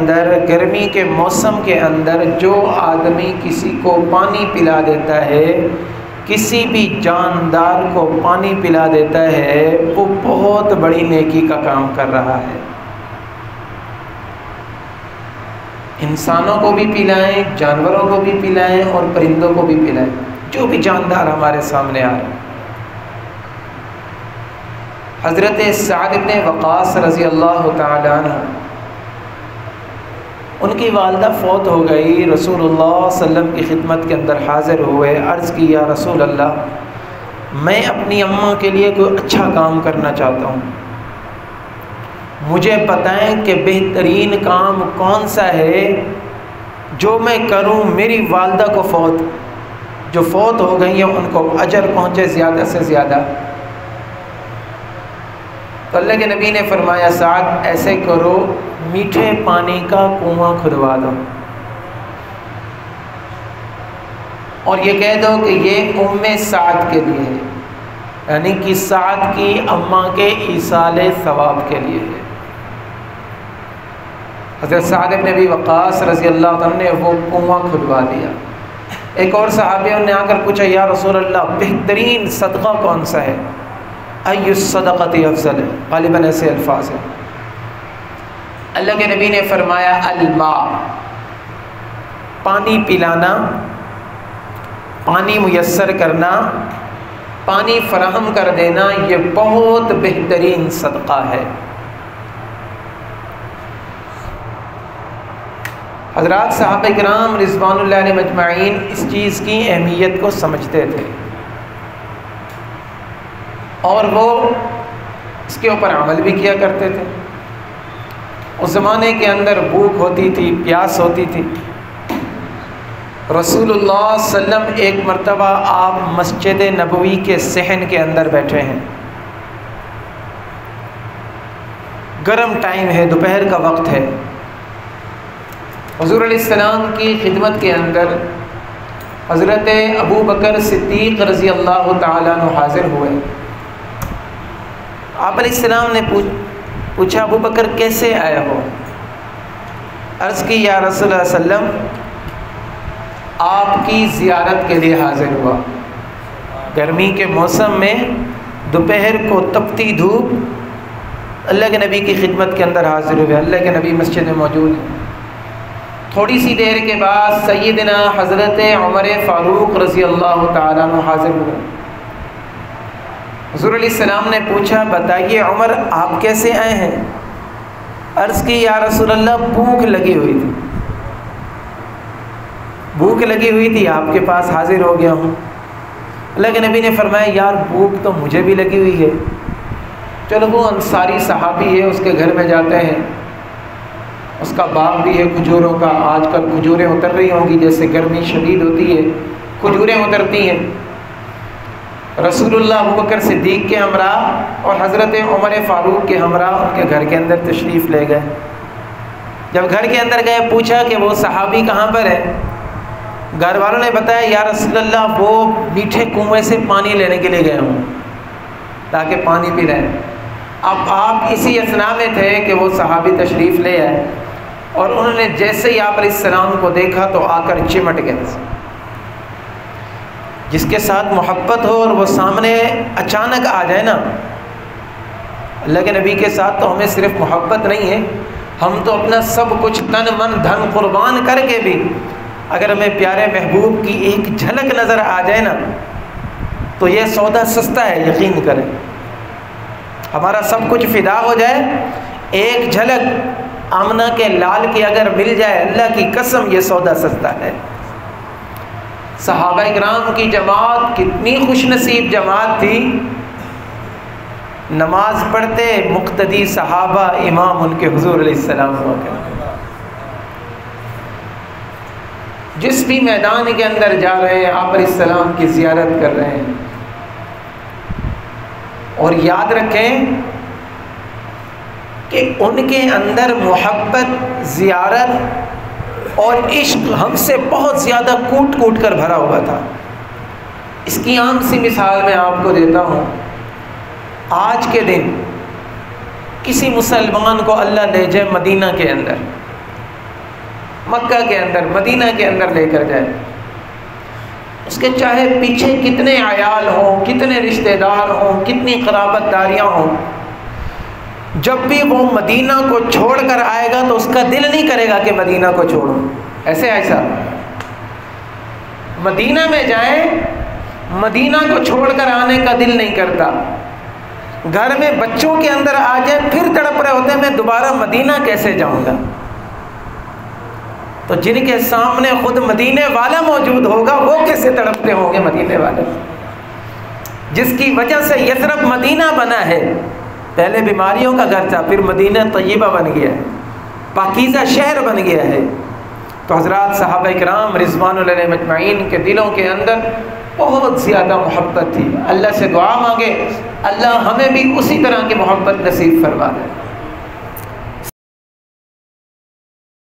اندر گرمی کے موسم کے اندر جو آدمی کسی کو پانی پلا دیتا ہے، کسی بھی جاندار کو پانی پلا دیتا ہے، وہ بہت بڑی نیکی کا کام کر رہا ہے۔ انسانوں کو بھی پلائیں، جانوروں کو بھی پلائیں اور پرندوں کو بھی پلائیں، جو بھی جاندار ہمارے سامنے آ رہے ہیں۔ حضرت سعد بن وقاص رضی اللہ تعالی عنہ، ان کی والدہ فوت ہو گئی، رسول اللہ صلی اللہ علیہ وسلم کی خدمت کے اندر حاضر ہوئے، عرض کی یا رسول اللہ، میں اپنی اماں کے لیے کوئی اچھا کام کرنا چاہتا ہوں، مجھے بتائیں کہ بہترین کام کون سا ہے جو میں کروں میری والدہ کو جو فوت ہو گئی ہیں ان کو اجر پہنچے زیادہ سے زیادہ۔ تو اللہ کے نبی نے فرمایا سعد ایسے کرو، میٹھے پانی کا کنواں کھدوا دو اور یہ کہہ دو کہ یہ ام سعد کے لیے ہے، یعنی کہ سعد کی اماں کے ایصال ثواب کے لیے ہے۔ حضرت سعد بن ابی وقاص رضی اللہ عنہ نے وہ کنواں کھدوا دیا۔ ایک اور صحابیوں نے آ کر پوچھا یا رسول اللہ بہترین صدقہ کون سا ہے؟ ای الصدقۃ افضل ہے، غالباً ایسے الفاظ ہیں۔ اللہ کے نبی نے فرمایا الماء، پانی پلانا، پانی میسر کرنا، پانی فراہم کر دینا، یہ بہت بہترین صدقہ ہے۔ حضرات صحابہ کرام رضوان اللہ علیہم اجمعین اس چیز کی اہمیت کو سمجھتے تھے اور وہ اس کے اوپر عمل بھی کیا کرتے تھے۔ اس زمانے کے اندر بھوک ہوتی تھی، پیاس ہوتی تھی۔ رسول اللہ صلی اللہ علیہ وسلم ایک مرتبہ آپ مسجد نبوی کے صحن کے اندر بیٹھے ہیں، گرم ٹائم ہے، دوپہر کا وقت ہے۔ حضور علیہ السلام کی خدمت کے اندر حضرت ابو بکر صدیق رضی اللہ تعالیٰ عنہ حاضر ہوئے۔ آپ علیہ السلام نے پوچھا ابو بکر کیسے آئے ہو؟ عرض کی یا رسول اللہ صلی اللہ علیہ وسلم آپ کی زیارت کے لیے حاضر ہوا، گرمی کے موسم میں دوپہر کو تپتی دھوپ، اللہ کے نبی کی خدمت کے اندر حاضر ہوئے، اللہ کے نبی مسجد میں موجود ہیں۔ تھوڑی سی دیر کے بعد سیدنا حضرت عمر فاروق رضی اللہ تعالیٰ عنہ حاضر ہوئے۔ حضور علیہ السلام نے پوچھا بتائیے عمر آپ کیسے آئے ہیں؟ عرض کی یا رسول اللہ بھوک لگی ہوئی تھی، بھوک لگی ہوئی تھی، آپ کے پاس حاضر ہو گیا ہوں۔ اللہ کے نبی نے فرمایا یار بھوک تو مجھے بھی لگی ہوئی ہے، چلو وہ انصاری صحابی ہے اس کے گھر میں جاتے ہیں، اس کا باغ بھی ہے کھجوروں کا، آج کل کھجوریں اتر رہی ہوں گی، جیسے گرمی شدید ہوتی ہے کھجوریں اترتی ہیں۔ رسول اللہ ابو بکر صدیق کے ہمراہ اور حضرت عمر فاروق کے ہمراہ ان کے گھر کے اندر تشریف لے گئے۔ جب گھر کے اندر گئے پوچھا کہ وہ صحابی کہاں پر ہے؟ گھر والوں نے بتایا یا رسول اللہ وہ میٹھے کنویں سے پانی لینے کے لیے گئے ہوں تاکہ پانی پی لیں۔ اب آپ اسی اثنا میں تھے کہ وہ صحابی تشریف لے آئے اور انہوں نے جیسے ہی آپ علیہ السلام کو دیکھا تو آ کر چمٹ گئے۔ جس کے ساتھ محبت ہو اور وہ سامنے اچانک آ جائے نا، اللہ کے نبی کے ساتھ تو ہمیں صرف محبت نہیں ہے، ہم تو اپنا سب کچھ تن من دھن قربان کر کے بھی اگر ہمیں پیارے محبوب کی ایک جھلک نظر آ جائے نا تو یہ سودا سستا ہے، یقین کریں۔ ہمارا سب کچھ فدا ہو جائے، ایک جھلک آمنہ کے لال کی اگر مل جائے، اللہ کی قسم یہ سودا سستا ہے۔ صحابہ کرام کی جماعت کتنی خوش نصیب جماعت تھی، نماز پڑھتے مقتدی صحابہ امام ان کے حضور علیہ السلام ہوا کرتے، جس بھی میدان کے اندر جا رہے ہیں آپ علیہ السلام کی زیارت کر رہے ہیں۔ اور یاد رکھیں کہ ان کے اندر محبت، زیارت اور عشق ہم سے بہت زیادہ کوٹ کوٹ کر بھرا ہوا تھا۔ اس کی عام سی مثال میں آپ کو دیتا ہوں۔ آج کے دن کسی مسلمان کو اللہ لے جائے مدینہ کے اندر، مکہ کے اندر، مدینہ کے اندر لے کر جائے، اس کے چاہے پیچھے کتنے عیال ہوں، کتنے رشتہ دار ہوں، کتنی قرابت داریاں ہوں، جب بھی وہ مدینہ کو چھوڑ کر آئے گا تو اس کا دل نہیں کرے گا کہ مدینہ کو چھوڑوں. ایسا مدینہ میں جائیں، مدینہ کو چھوڑ کر آنے کا دل نہیں کرتا. گھر میں بچوں کے اندر آ جائے پھر تڑپ رہے ہوتے ہیں میں دوبارہ مدینہ کیسے جاؤں گا. تو جن کے سامنے خود مدینے والا موجود ہوگا وہ کیسے تڑپتے ہوں گے مدینے والے، جس کی وجہ سے یثرب مدینہ بنا ہے. پہلے بیماریوں کا گھر تھا، پھر مدینہ طیبہ بن گیا ہے، پاکیزہ شہر بن گیا ہے. تو حضرات صحابہ کرام رضوان اللہ علیہم اجمعین کے دلوں کے اندر بہت زیادہ محبت تھی. اللہ سے دعا مانگے اللہ ہمیں بھی اسی طرح کی محبت نصیب فرما دے.